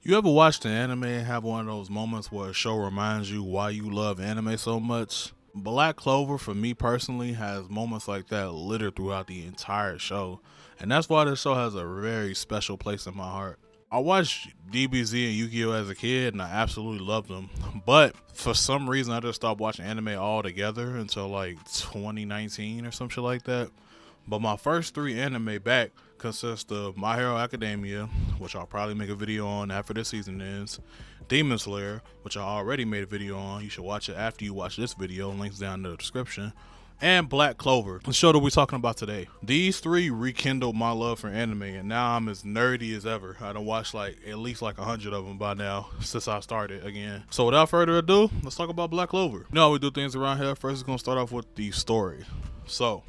You ever watch an anime and have one of those moments where a show reminds you why you love anime so much? Black Clover, for me personally, has moments like that littered throughout the entire show, and that's why this show has a very special place in my heart. I watched DBZ and Yu-Gi-Oh as a kid, and I absolutely loved them. But for some reason, I just stopped watching anime altogether until like 2019 or some shit like that. But my first three anime back consist of My Hero Academia, which I'll probably make a video on after this season ends, Demon Slayer, which I already made a video on. You should watch it after you watch this video. Links down in the description. And Black Clover, the show that we're talking about today. These three rekindled my love for anime, and now I'm as nerdy as ever. I done watched like at least like 100 of them by now since I started again. So without further ado, let's talk about Black Clover. You know how we do things around here. First, it's gonna start off with the story. So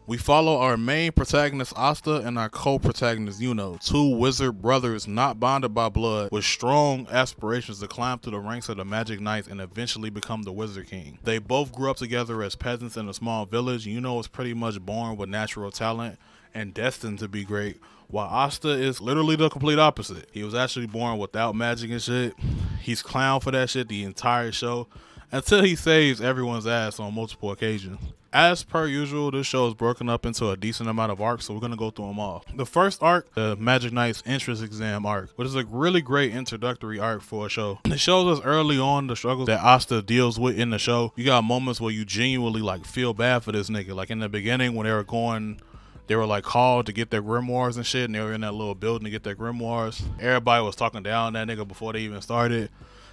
we follow our main protagonist Asta and our co-protagonist Yuno, two wizard brothers not bonded by blood with strong aspirations to climb through the ranks of the Magic Knights and eventually become the Wizard King. They both grew up together as peasants in a small village. Yuno was pretty much born with natural talent and destined to be great, while Asta is literally the complete opposite. He was actually born without magic and shit. He's clown for that shit the entire show until he saves everyone's ass on multiple occasions. As per usual, this show is broken up into a decent amount of arcs, so we're going to go through them all. The first arc, the Magic Knight's entrance exam arc, which is a really great introductory arc for a show. It shows us early on the struggles that Asta deals with in the show. You got moments where you genuinely like feel bad for this nigga. Like in the beginning when they were like called to get their grimoires and shit, and they were in that little building to get their grimoires. Everybody was talking down that nigga before they even started.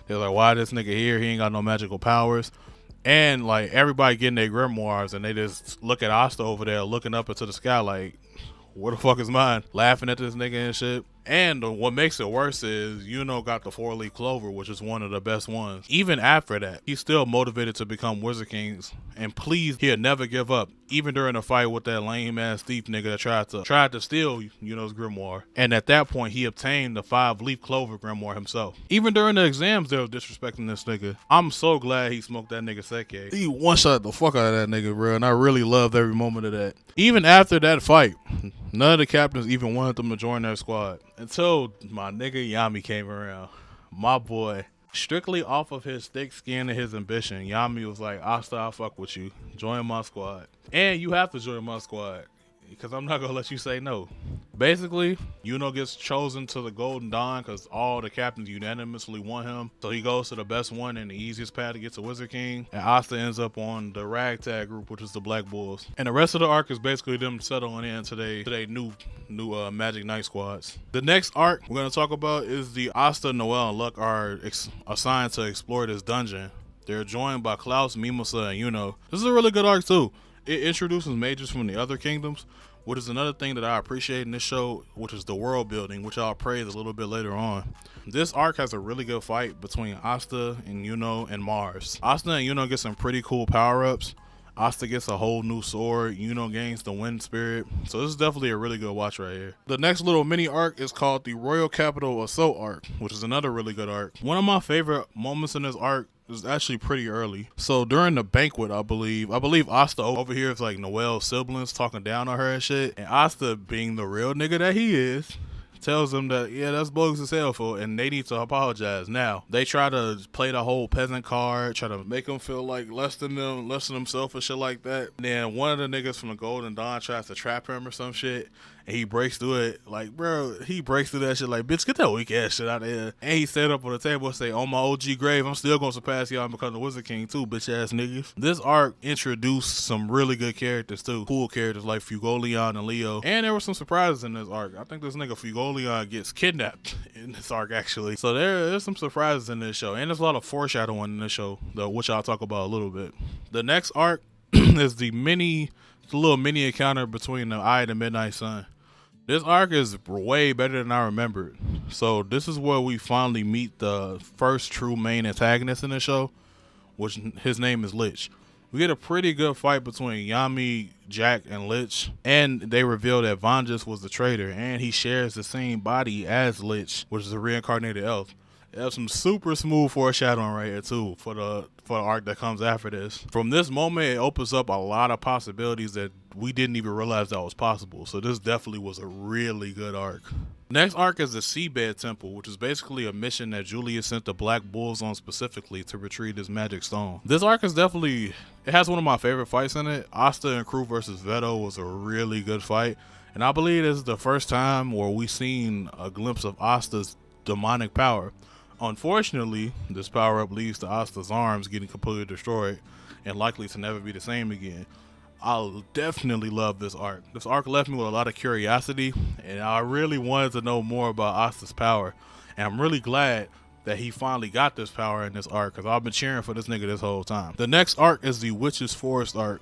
They were like, why this nigga here? He ain't got no magical powers. And like everybody getting their grimoires, and they just look at Asta over there looking up into the sky like, where the fuck is mine? Laughing at this nigga and shit. And what makes it worse is Yuno got the 4-leaf clover, which is one of the best ones. Even after that, he's still motivated to become Wizard Kings, and please, he'll never give up. Even during a fight with that lame ass thief nigga that tried to steal Yuno's grimoire. And at that point, he obtained the 5-leaf clover grimoire himself. Even during the exams, they were disrespecting this nigga. I'm so glad he smoked that nigga sake. He one-shot the fuck out of that nigga, bro, and I really loved every moment of that. Even after that fight, none of the captains even wanted them to join their squad. Until my nigga Yami came around. My boy, strictly off of his thick skin and his ambition, Yami was like, Asta, I'll fuck with you. Join my squad. And you have to join my squad, because I'm not going to let you say no. Basically, Yuno gets chosen to the Golden Dawn because all the captains unanimously want him. So he goes to the best one and the easiest path to get to Wizard King. And Asta ends up on the ragtag group, which is the Black Bulls. And the rest of the arc is basically them settling in to their new Magic Knight squads. The next arc we're going to talk about is the Asta, Noel, and Luck are assigned to explore this dungeon. They're joined by Klaus, Mimosa, and Yuno. This is a really good arc too. It introduces mages from the other kingdoms, which is another thing that I appreciate in this show, which is the world building, which I'll praise a little bit later on. This arc has a really good fight between Asta and Yuno and Mars. Asta and Yuno get some pretty cool power-ups. Asta gets a whole new sword. Yuno gains the wind spirit. So this is definitely a really good watch right here. The next little mini arc is called the Royal Capital Assault arc, which is another really good arc. One of my favorite moments in this arc is actually pretty early. So during the banquet, I believe Asta overhears like Noel's siblings talking down on her and shit. And Asta, being the real nigga that he is, tells them that, yeah, that's bogus as hell for, and they need to apologize. Now, they try to play the whole peasant card, try to make them feel like less than themselves and shit like that. And then one of the niggas from the Golden Dawn tries to trap him or some shit, and he breaks through it. Like, bro, he breaks through that shit like, bitch, get that weak ass shit out of here. And he set up on the table and say, on my OG grave, I'm still gonna surpass y'all and become the Wizard King too, bitch ass niggas. This arc introduced some really good characters too. Cool characters like Fugolion and Leo. And there were some surprises in this arc. I think this nigga Fugolion gets kidnapped in this arc actually. So there's some surprises in this show. And there's a lot of foreshadowing in this show, though, which I'll talk about a little bit. The next arc is the little mini encounter between the Eye and the Midnight Sun. This arc is way better than I remembered. So this is where we finally meet the first true main antagonist in the show, which his name is Lich. We get a pretty good fight between Yami, Jack, and Lich, and they reveal that VondoOMA was the traitor, and he shares the same body as Lich, which is a reincarnated elf. There's some super smooth foreshadowing right here too for the arc that comes after this. From this moment, it opens up a lot of possibilities that we didn't even realize that was possible. So this definitely was a really good arc. Next arc is the Seabed Temple, which is basically a mission that Julius sent the Black Bulls on specifically to retrieve this magic stone. This arc is definitely, it has one of my favorite fights in it. Asta and Crew versus Veto was a really good fight. And I believe this is the first time where we've seen a glimpse of Asta's demonic power. Unfortunately, this power-up leads to Asta's arms getting completely destroyed and likely to never be the same again. I definitely love this arc. This arc left me with a lot of curiosity, and I really wanted to know more about Asta's power. And I'm really glad that he finally got this power in this arc, because I've been cheering for this nigga this whole time. The next arc is the Witch's Forest arc,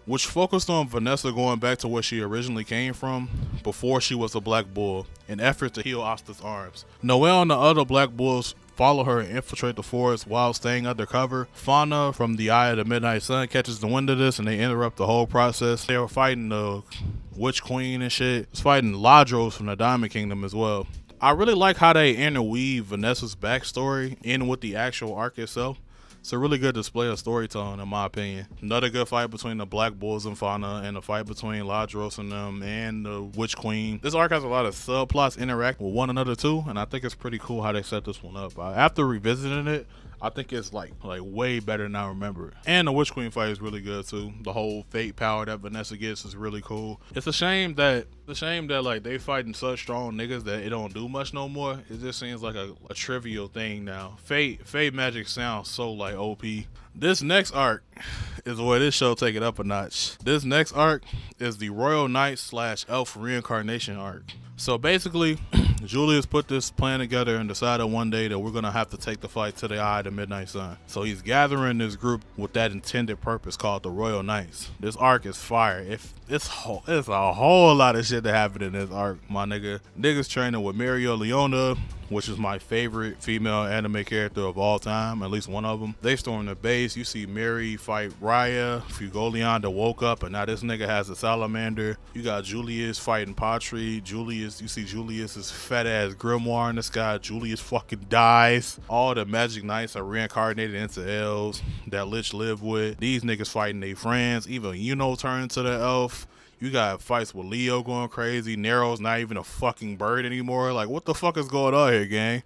which focused on Vanessa going back to where she originally came from before she was a Black Bull, in effort to heal Asta's arms. Noelle and the other Black Bulls follow her and infiltrate the forest while staying undercover. Fauna from the Eye of the Midnight Sun catches the wind of this and they interrupt the whole process. They were fighting the Witch Queen and shit. It's fighting Ladros from the Diamond Kingdom as well. I really like how they interweave Vanessa's backstory in with the actual arc itself. It's a really good display of storytelling, in my opinion. Another good fight between the Black Bulls and Fauna, and a fight between Ladros and them and the Witch Queen. This arc has a lot of subplots interact with one another too, and I think it's pretty cool how they set this one up. After revisiting it, I think it's like way better than I remember. And the Witch Queen fight is really good too. The whole fate power that Vanessa gets is really cool. It's a shame that like they fighting such strong niggas that it don't do much no more. It just seems like a trivial thing now. Fate magic sounds so like OP. This next arc is where this show take it up a notch. This next arc is the Royal Knight / Elf reincarnation arc. So basically, Julius put this plan together and decided one day that we're gonna have to take the fight to the Eye of the Midnight Sun. So he's gathering this group with that intended purpose called the Royal Knights. This arc is fire. It's a whole lot of shit that happened in this arc, my nigga. Niggas training with Mario Leona, which is my favorite female anime character of all time, at least one of them. They storm the base. You see Mary fight Raya. Fugolion that woke up, and now this nigga has a salamander. You got Julius fighting Patry. You see Julius's fat ass grimoire in the sky. Julius fucking dies. All the magic knights are reincarnated into elves that Lich live with. These niggas fighting their friends. Even Yuno turned to the elf. You got fights with Leo going crazy. Nero's not even a fucking bird anymore. Like, what the fuck is going on here, gang?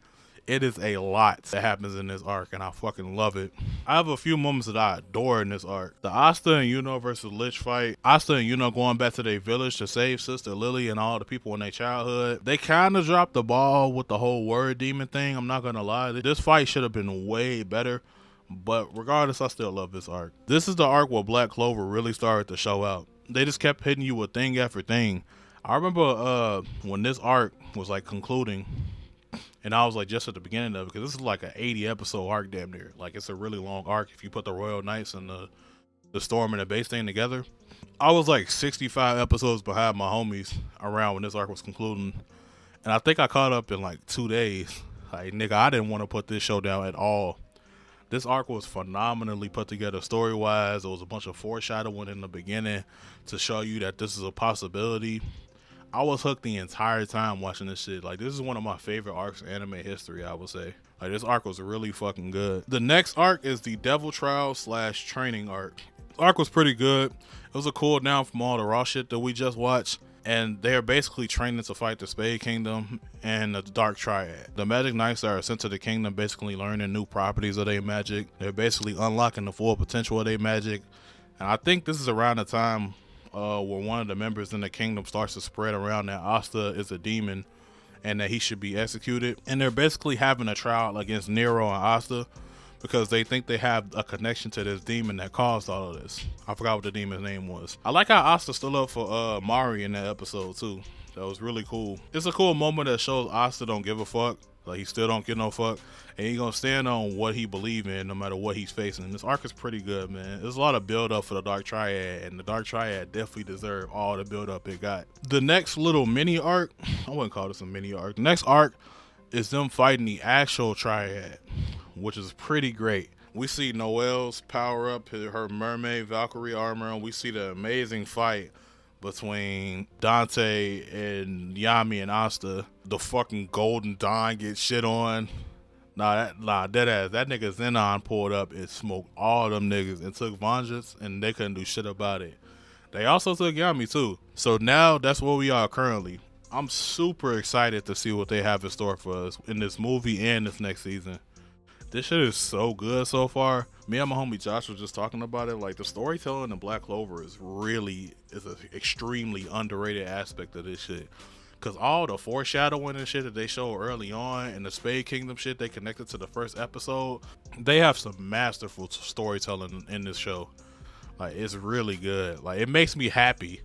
It is a lot that happens in this arc, and I fucking love it. I have a few moments that I adore in this arc. The Asta and Yuno versus Lich fight. Asta and Yuno going back to their village to save Sister Lily and all the people in their childhood. They kind of dropped the ball with the whole word demon thing. I'm not gonna lie. This fight should have been way better. But regardless, I still love this arc. This is the arc where Black Clover really started to show out. They just kept hitting you with thing after thing. I remember when this arc was like concluding, and I was like just at the beginning of it, because this is like an 80 episode arc damn near. Like, it's a really long arc if you put the Royal Knights and the Storm and the base thing together. I was like 65 episodes behind my homies around when this arc was concluding, and I think I caught up in like 2 days. Like, nigga, I didn't want to put this show down at all. This arc was phenomenally put together story-wise. There was a bunch of foreshadowing in the beginning to show you that this is a possibility. I was hooked the entire time watching this shit. Like, this is one of my favorite arcs in anime history, I would say. Like, this arc was really fucking good. The next arc is the Devil Trial / Training arc. This arc was pretty good. It was a cool down from all the raw shit that we just watched. And they're basically training to fight the Spade Kingdom and the Dark Triad. The Magic Knights are sent to the kingdom basically learning new properties of their magic. They're basically unlocking the full potential of their magic. And I think this is around the time where one of the members in the kingdom starts to spread around that Asta is a demon and that he should be executed. And they're basically having a trial against Nero and Asta, because they think they have a connection to this demon that caused all of this. I forgot what the demon's name was. I like how Asta stood up for Mari in that episode too. That was really cool. It's a cool moment that shows Asta don't give a fuck. Like, he still don't give no fuck. And he gonna stand on what he believe in no matter what he's facing. This arc is pretty good, man. There's a lot of build up for the Dark Triad, and the Dark Triad definitely deserve all the build up it got. The next little mini arc, I wouldn't call this a mini arc. The next arc is them fighting the actual Triad, which is pretty great. We see Noelle's power up her mermaid Valkyrie armor, and we see the amazing fight between Dante and Yami and Asta. The fucking Golden Dawn gets shit on. Dead ass. That nigga Zenon pulled up and smoked all them niggas and took vengeance, and they couldn't do shit about it. They also took Yami too. So now that's where we are currently. I'm super excited to see what they have in store for us in this movie and this next season. This shit is so good so far. Me and my homie Josh was just talking about it. Like, the storytelling in Black Clover is an extremely underrated aspect of this shit. Cause all the foreshadowing and shit that they show early on and the Spade Kingdom shit they connected to the first episode, they have some masterful storytelling in this show. Like, it's really good. Like, it makes me happy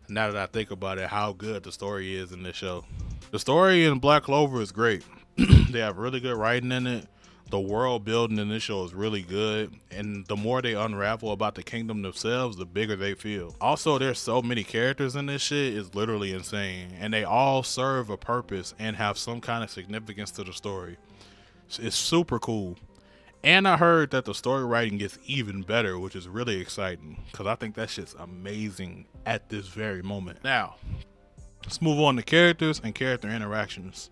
now that I think about it, how good the story is in this show. The story in Black Clover is great. They have really good writing in it. The world building in this show is really good, and the more they unravel about the kingdom themselves, the bigger they feel. Also, there's so many characters in this shit, it's literally insane, and they all serve a purpose and have some kind of significance to the story. It's super cool. And I heard that the story writing gets even better, which is really exciting, because I think that shit's amazing at this very moment. Now, let's move on to characters and character interactions.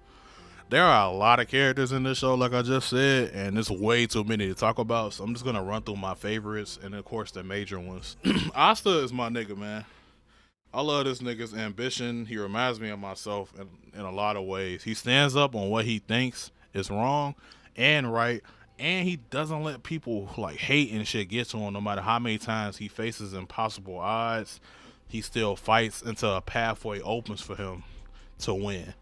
There are a lot of characters in this show, like I just said, and there's way too many to talk about, so I'm just gonna run through my favorites and of course the major ones. Asta is my nigga, man. I love this nigga's ambition. He reminds me of myself in a lot of ways. He stands up on what he thinks is wrong and right, and he doesn't let people like hate and shit get to him. No matter how many times he faces impossible odds, he still fights until a pathway opens for him to win.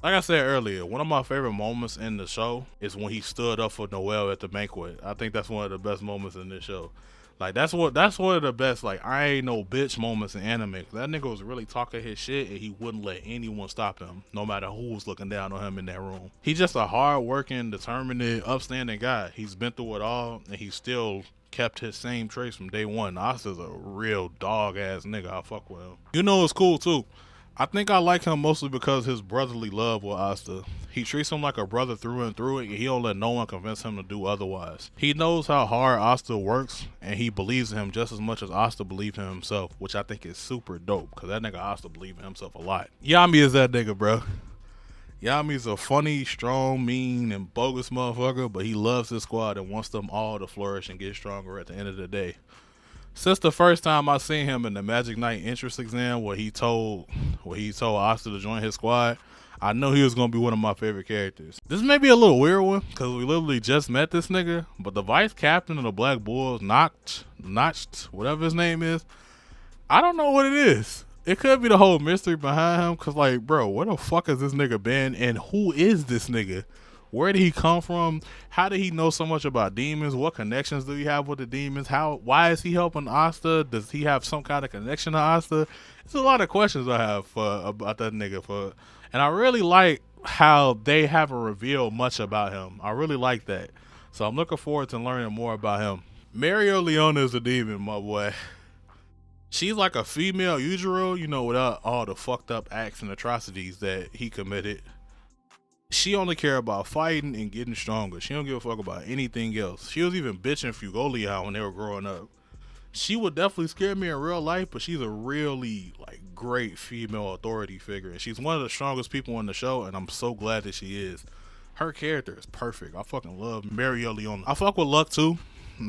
Like I said earlier, one of my favorite moments in the show is when he stood up for Noelle at the banquet. I think that's one of the best moments in this show. Like, that's one of the best, like, I ain't no bitch moments in anime. That nigga was really talking his shit, and he wouldn't let anyone stop him, no matter who was looking down on him in that room. He's just a hard-working, determined, upstanding guy. He's been through it all, and he still kept his same traits from day one. Asta's a real dog-ass nigga. I fuck with him. Yuno is cool, too. I think I like him mostly because his brotherly love with Asta. He treats him like a brother through and through, and he don't let no one convince him to do otherwise. He knows how hard Asta works, and he believes in him just as much as Asta believed in himself, which I think is super dope, because that nigga Asta believed in himself a lot. Yami is that nigga, bro. Yami's a funny, strong, mean, and bogus motherfucker, but he loves his squad and wants them all to flourish and get stronger at the end of the day. Since the first time I seen him in the Magic Knight entrance exam where he told Asta to join his squad, I knew he was going to be one of my favorite characters. This may be a little weird one because we literally just met this nigga, but the vice captain of the Black Bulls, Notched, whatever his name is, I don't know what it is. It could be the whole mystery behind him, because, like, bro, where the fuck has this nigga been, and who is this nigga? Where did he come from? How did he know so much about demons? What connections do he have with the demons? Why is he helping Asta? Does he have some kind of connection to Asta? It's a lot of questions I have about that nigga. And I really like how they haven't revealed much about him. I really like that. So I'm looking forward to learning more about him. Mario Leona is a demon, my boy. She's like a female Yujiro, without all the fucked up acts and atrocities that he committed. She only care about fighting and getting stronger. She don't give a fuck about anything else. She was even bitching Fugolia when they were growing up. She would definitely scare me in real life, but she's a really great female authority figure. And she's one of the strongest people in the show, and I'm so glad that she is. Her character is perfect. I fucking love Mario Leona. I fuck with Luck too.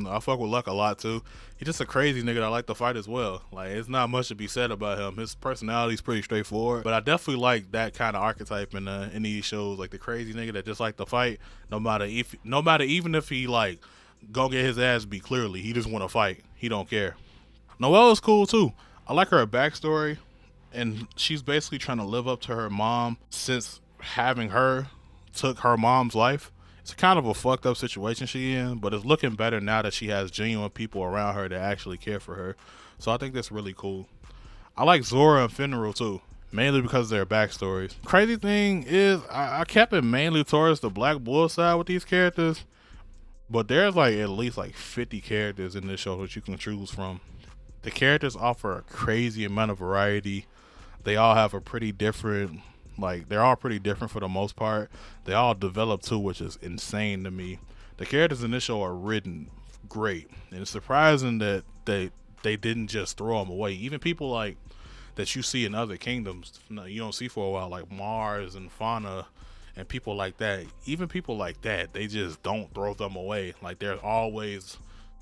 I fuck with Luck a lot too. He's just a crazy nigga that I like to fight as well. Like, it's not much to be said about him. His personality's pretty straightforward, but I definitely like that kind of archetype in these shows, like the crazy nigga that just like to fight, no matter even if he go get his ass beat clearly, he just want to fight. He don't care. Noelle is cool too. I like her backstory, and she's basically trying to live up to her mom since having her took her mom's life. It's kind of a fucked up situation she in, but it's looking better now that she has genuine people around her that actually care for her. So I think that's really cool. I like Zora and Fenrir too, mainly because of their backstories. Crazy thing is, I kept it mainly towards the Black Bull side with these characters, but there's at least 50 characters in this show that you can choose from. The characters offer a crazy amount of variety. They all have a pretty different, they're all pretty different for the most part. They all develop too, which is insane to me. The characters in this show are written great, and it's surprising that they didn't just throw them away. Even people that you see in other kingdoms you don't see for a while, like Mars and Fauna and people like that, even people like that, they just don't throw them away. Like they're always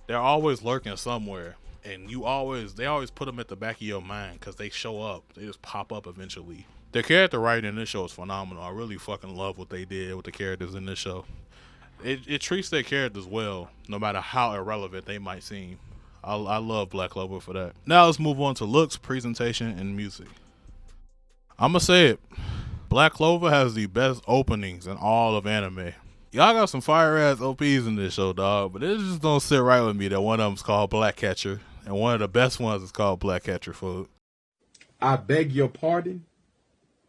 lurking somewhere, and they always put them at the back of your mind because they show up. They just pop up eventually. The character writing in this show is phenomenal. I really fucking love what they did with the characters in this show. It treats their characters well, no matter how irrelevant they might seem. I love Black Clover for that. Now let's move on to looks, presentation, and music. I'ma say it. Black Clover has the best openings in all of anime. Y'all got some fire ass OPs in this show, dog, but it just don't sit right with me that one of them's called Black Catcher, and one of the best ones is called Black Catcher Food. I beg your pardon?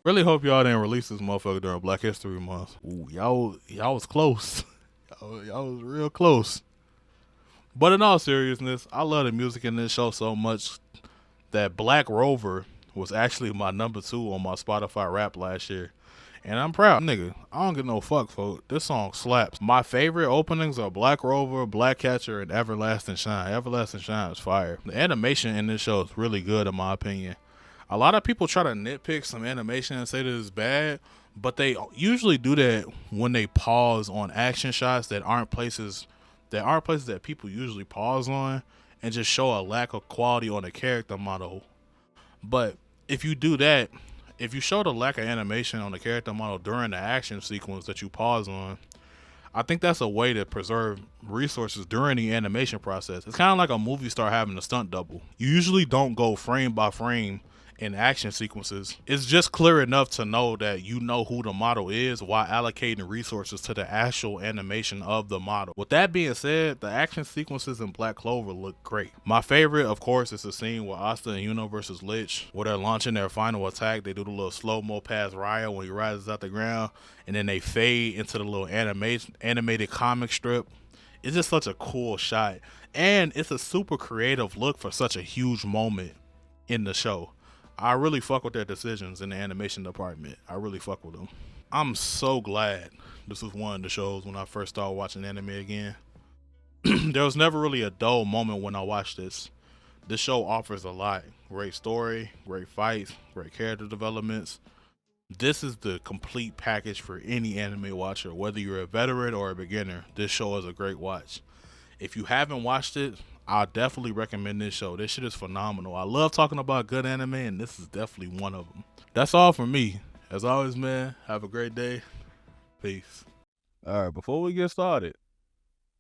Really hope y'all didn't release this motherfucker during Black History Month. Ooh, y'all was close. y'all was real close. But in all seriousness, I love the music in this show so much that Black Rover was actually my number 2 on my Spotify rap last year. And I'm proud, nigga. I don't give no fuck, folks. This song slaps. My favorite openings are Black Rover, Black Catcher, and Everlasting Shine. Everlasting Shine is fire. The animation in this show is really good, in my opinion. A lot of people try to nitpick some animation and say that it's bad, but they usually do that when they pause on action shots that aren't places that people usually pause on, and just show a lack of quality on the character model. But if you do that, if you show the lack of animation on the character model during the action sequence that you pause on, I think that's a way to preserve resources during the animation process. It's kind of like a movie star having a stunt double. You usually don't go frame by frame in action sequences. It's just clear enough to know that you know who the model is while allocating resources to the actual animation of the model. With that being said, the action sequences in Black Clover look great. My favorite, of course, is the scene with Asta and Yuno versus Lich, where they're launching their final attack. They do the little slow-mo past Ryo when he rises out the ground, and then they fade into the little animated comic strip. It's just such a cool shot, and it's a super creative look for such a huge moment in the show. I really fuck with their decisions in the animation department. I really fuck with them. I'm so glad this was one of the shows when I first started watching anime again. There was never really a dull moment when I watched this. This show offers a lot. Great story, great fights, great character developments. This is the complete package for any anime watcher. Whether you're a veteran or a beginner, this show is a great watch. If you haven't watched it, I'll definitely recommend this show. This shit is phenomenal. I love talking about good anime, and this is definitely one of them. That's all from me. As always, man, have a great day. Peace. All right, before we get started,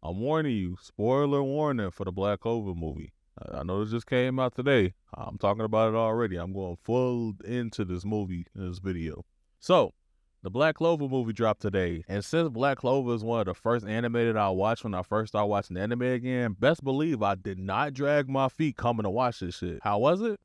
I'm warning you, spoiler warning for the Black Clover movie. I know it just came out today. I'm talking about it already. I'm going full into this movie in this video. So, the Black Clover movie dropped today, and since Black Clover is one of the first animated I watched when I first started watching anime again, best believe I did not drag my feet coming to watch this shit. How was it?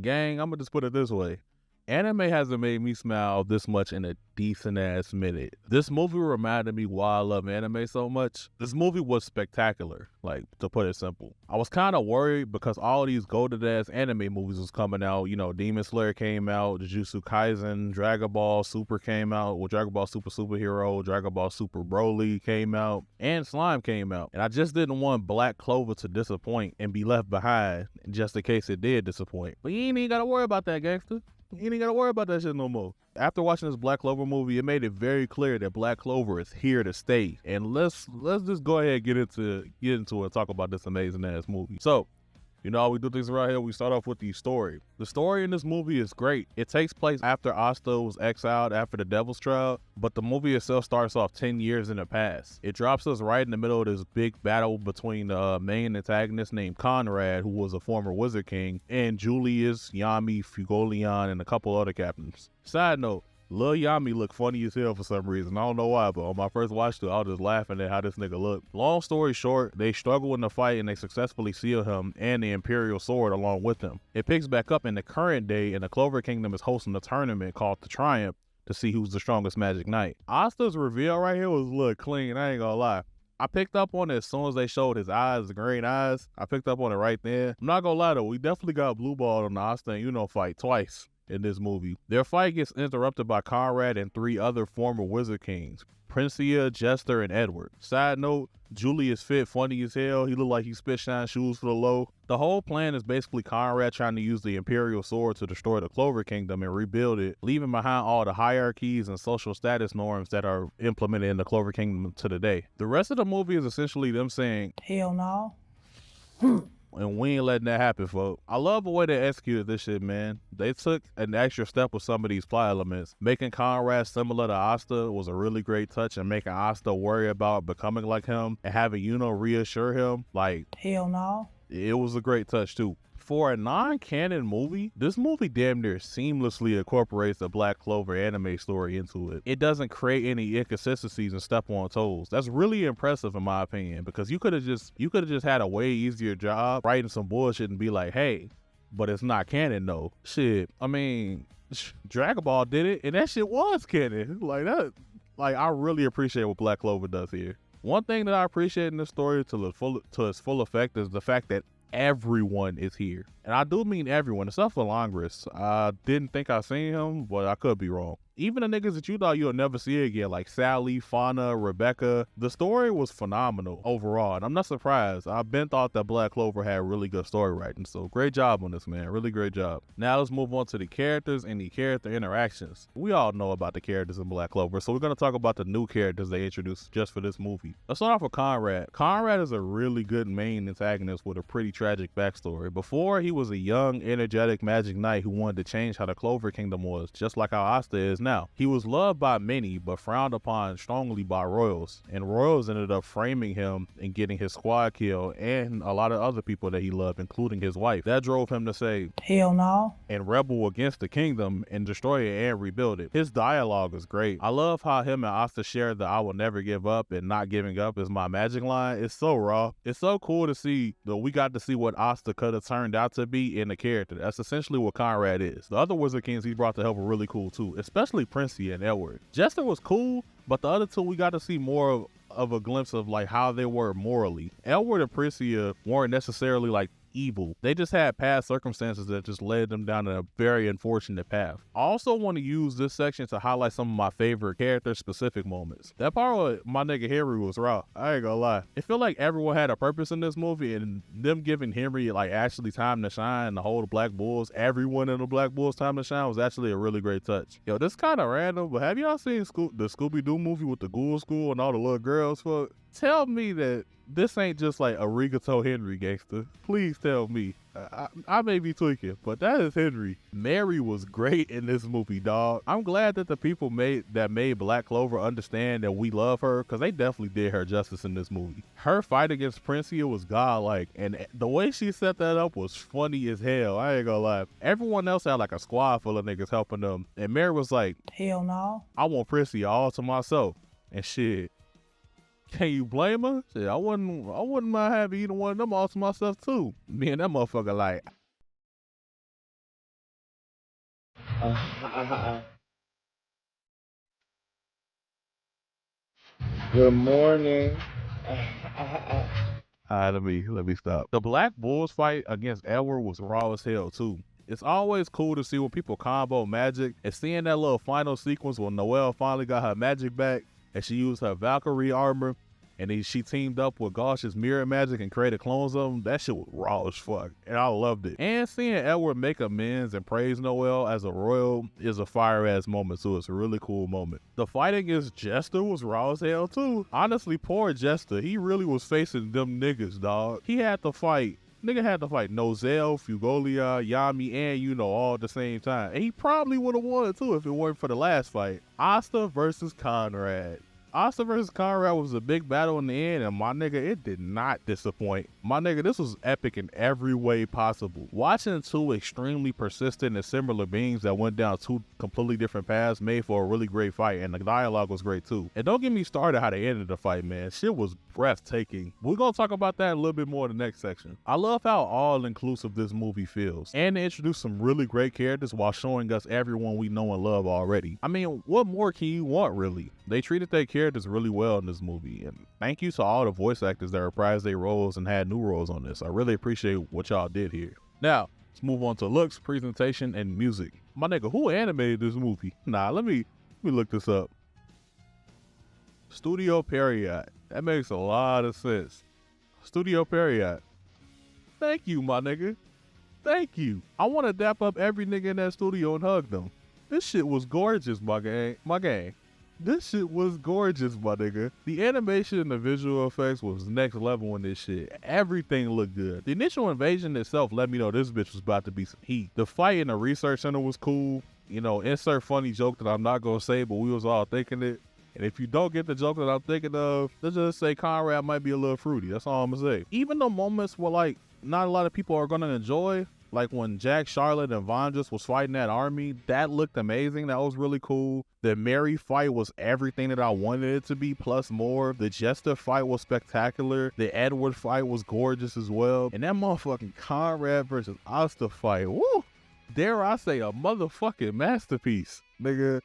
Gang, I'm gonna just put it this way. Anime hasn't made me smile this much in a decent ass minute. This movie reminded me why I love anime so much. This movie was spectacular, like, to put it simple. I was kind of worried because all these goated ass anime movies was coming out. You know, Demon Slayer came out, Jujutsu Kaisen, Dragon Ball Super came out, well, Dragon Ball Super Superhero, Dragon Ball Super Broly came out, and Slime came out. And I just didn't want Black Clover to disappoint and be left behind just in case it did disappoint. But you ain't even gotta worry about that, gangster. You ain't gotta worry about that shit no more. After watching this Black Clover movie, it made it very clear that Black Clover is here to stay. And let's just go ahead and get into it and talk about this amazing ass movie. So, you know how we do things around here? We start off with the story. The story in this movie is great. It takes place after Asta was exiled after the Devil's Trial, but the movie itself starts off 10 years in the past. It drops us right in the middle of this big battle between the main antagonist named Conrad, who was a former Wizard King, and Julius, Yami, Fugolion, and a couple other captains. Side note, Lil Yami looked funny as hell for some reason. I don't know why, but on my first watch through, I was just laughing at how this nigga looked. Long story short, they struggle in the fight and they successfully seal him and the Imperial Sword along with him. It picks back up in the current day, and the Clover Kingdom is hosting a tournament called the Triad to see who's the strongest Magic Knight. Asta's reveal right here was a little clean, I ain't gonna lie. I picked up on it as soon as they showed his eyes, the green eyes. I picked up on it right there. I'm not gonna lie though, we definitely got blue balled on the Asta and Yuno fight twice. in this movie. Their fight gets interrupted by Conrad and 3 other former Wizard Kings, Princia, Jester, and Edward. Side note, Julius fit funny as hell. He looked like he spit shine shoes for the low. The whole plan is basically Conrad trying to use the Imperial Sword to destroy the Clover Kingdom and rebuild it, leaving behind all the hierarchies and social status norms that are implemented in the Clover Kingdom to today. The rest of the movie is essentially them saying, "Hell no." And we ain't letting that happen, folks. I love the way they executed this shit, man. They took an extra step with some of these plot elements. Making Conrad similar to Asta was a really great touch, and making Asta worry about becoming like him and having Yuno reassure him, like, hell no. It was a great touch too. For a non-canon movie, this movie damn near seamlessly incorporates the Black Clover anime story into it. It doesn't create any inconsistencies and step on toes. That's really impressive in my opinion, because you could have just had a way easier job writing some bullshit and be like, hey, but it's not canon though. Shit, I mean, Dragon Ball did it and that shit was canon. Like that, like I really appreciate what Black Clover does here. One thing that I appreciate in this story to its full effect is the fact that everyone is here. And I do mean everyone, except for Longris. I didn't think I seen him, but I could be wrong. Even the niggas that you thought you'll never see again, like Sally, Fauna, Rebecca. The story was phenomenal overall, and I'm not surprised. I've been thought that Black Clover had really good story writing, so great job on this, man. Really great job. Now let's move on to the characters and the character interactions. We all know about the characters in Black Clover, so we're going to talk about the new characters they introduced just for this movie. Let's start off with Conrad. Conrad is a really good main antagonist with a pretty tragic backstory. Before, he was a young, energetic magic knight who wanted to change how the Clover Kingdom was, just like how Asta is now. He was loved by many, but frowned upon strongly by royals, and royals ended up framing him and getting his squad killed and a lot of other people that he loved, including his wife. That drove him to say, hell no, and rebel against the kingdom and destroy it and rebuild it. His dialogue is great. I love how him and Asta share the "I will never give up" and "not giving up is my magic" line. It's so raw. It's so cool to see that we got to see what Asta could have turned out to be in the character. That's essentially what Conrad is. The other Wizard Kings he brought to help were really cool too, especially Princia and Edward. Jester was cool, but the other two we got to see more of a glimpse of like how they were morally. Edward and Princia weren't necessarily like evil. They just had past circumstances that just led them down a very unfortunate path. I also want to use this section to highlight some of my favorite character specific moments. That part with my nigga Henry was raw. I ain't gonna lie. It felt like everyone had a purpose in this movie, and them giving Henry like actually time to shine and the whole Black Bulls, everyone in the Black Bulls time to shine was actually a really great touch. Yo, this kind of random, but have y'all seen the Scooby-Doo movie with the Ghoul School and all the little girls? Fuck. Tell me that this ain't just like Arigato Henry, gangster. Please tell me. I may be tweaking, but that is Henry. Mary was great in this movie, dog. I'm glad that the people made Black Clover understand that we love her, because they definitely did her justice in this movie. Her fight against Princia was godlike, and the way she set that up was funny as hell. I ain't gonna lie. Everyone else had like a squad full of niggas helping them, and Mary was like, hell no, I want Princia all to myself. And shit, can you blame her? Shit, I wouldn't mind having either one of them all to myself too. Me and that motherfucker like. Good morning. Alright, let me stop. The Black Bulls fight against Edward was raw as hell too. It's always cool to see when people combo magic, and seeing that little final sequence when Noelle finally got her magic back and she used her Valkyrie armor, and then she teamed up with Gosh's mirror magic and created clones of them. That shit was raw as fuck, and I loved it. And seeing Edward make amends and praise Noelle as a royal is a fire-ass moment too. It's a really cool moment. The fight against Jester was raw as hell too. Honestly, poor Jester. He really was facing them niggas, dog. Nigga had to fight Nozel, Fugolia, Yami, and Yuno all at the same time. And he probably would have won too if it weren't for the last fight. Asta versus Conrad. Asta versus Conrad was a big battle in the end, and my nigga, it did not disappoint. My nigga, this was epic in every way possible. Watching two extremely persistent and similar beings that went down two completely different paths made for a really great fight, and the dialogue was great too. And don't get me started how they ended the fight, man. Shit was breathtaking. We're gonna talk about that a little bit more in the next section. I love how all-inclusive this movie feels, and they introduced some really great characters while showing us everyone we know and love already. I mean, what more can you want, really? They treated their characters really well in this movie, and thank you to all the voice actors that reprised their roles and had new roles on this. I really appreciate what y'all did here. Now, Let's move on to looks, presentation, and music. My nigga, who animated this movie? Nah, let me look this up. Studio Period. That makes a lot of sense. Studio Period. Thank you, my nigga. Thank you. I want to dap up every nigga in that studio and hug them. This shit was gorgeous, my gang. This shit was gorgeous, my nigga. The animation and the visual effects was next level in this shit. Everything looked good. The initial invasion itself let me know this bitch was about to be some heat. The fight in the research center was cool. You know, insert funny joke that I'm not gonna say, but we was all thinking it. And if you don't get the joke that I'm thinking of, let's just say Conrad might be a little fruity. That's all I'm gonna say. Even the moments where like not a lot of people are gonna enjoy, like when Jack, Charlotte, and Von just was fighting that army, that looked amazing. That was really cool. The Mary fight was everything that I wanted it to be, plus more. The Jester fight was spectacular. The Edward fight was gorgeous as well. And that motherfucking Conrad versus Asta fight, woo! Dare I say a motherfucking masterpiece, nigga.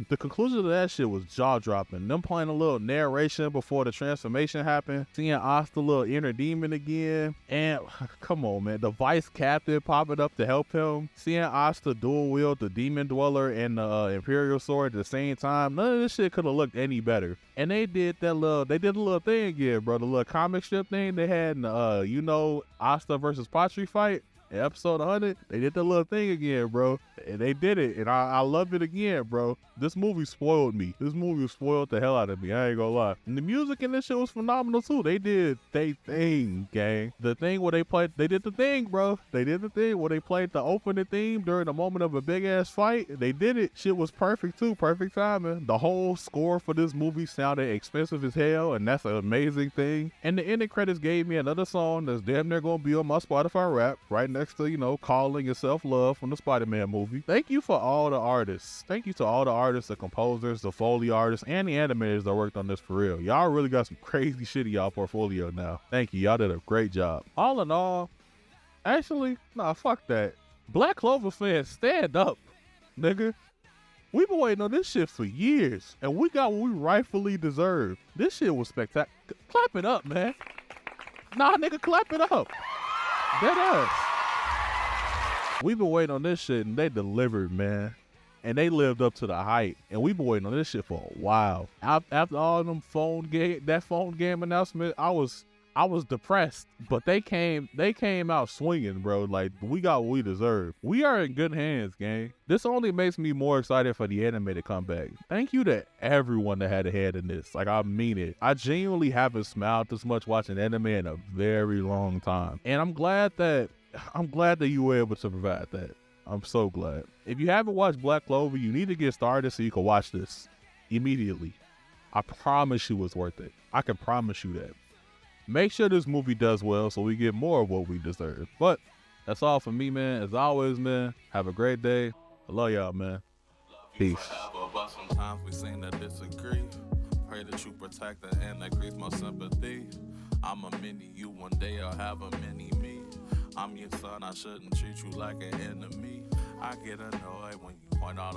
The conclusion of that shit was jaw-dropping. Them playing a little narration before the transformation happened. Seeing Asta little inner demon again. And, come on, man. The Vice Captain popping up to help him. Seeing Asta dual wield the Demon Dweller and the Imperial Sword at the same time. None of this shit could have looked any better. And they did the little thing again, bro. The little comic strip thing they had in the, Yuno, Asta versus Patri fight. In episode 100, they did the little thing again, bro. And they did it, and I love it again, bro. This movie spoiled me. This movie spoiled the hell out of me. I ain't gonna lie. And the music in this shit was phenomenal too. They did they thing, gang. The thing where they did the thing, bro. They did the thing where they played the opening theme during the moment of a big ass fight. They did it. Shit was perfect too. Perfect timing. The whole score for this movie sounded expensive as hell, and that's an amazing thing. And the ending credits gave me another song that's damn near gonna be on my Spotify rap right next to, you know, Calling and Self-Love from the Spider-Man movie. Thank you for all the artists. Thank you to all the artists, the composers, the Foley artists, and the animators that worked on this for real. Y'all really got some crazy shit in y'all portfolio now. Thank you. Y'all did a great job. All in all, actually, nah, fuck that. Black Clover fans, stand up, nigga. We've been waiting on this shit for years, and we got what we rightfully deserve. This shit was spectacular. Clap it up, man. Nah, nigga, clap it up. Dead ass. We've been waiting on this shit, and they delivered, man. And they lived up to the hype. And we've been waiting on this shit for a while. After all them phone game announcement, I was depressed. But they came out swinging, bro. Like, we got what we deserve. We are in good hands, gang. This only makes me more excited for the animated comeback. Thank you to everyone that had a hand in this. Like, I mean it. I genuinely haven't smiled this much watching anime in a very long time. And I'm glad that you were able to provide that. I'm so glad. If you haven't watched Black Clover, you need to get started so you can watch this immediately. I promise you it's worth it. I can promise you that. Make sure this movie does well so we get more of what we deserve. But that's all for me, man. As always, man, have a great day. I love y'all, man. Peace. But sometimes we seem to disagree. Pray that you protect and increase my sympathy. I'm a mini you, one day I'll have a mini me. I'm your son, I shouldn't treat you like an enemy. I get annoyed when you point out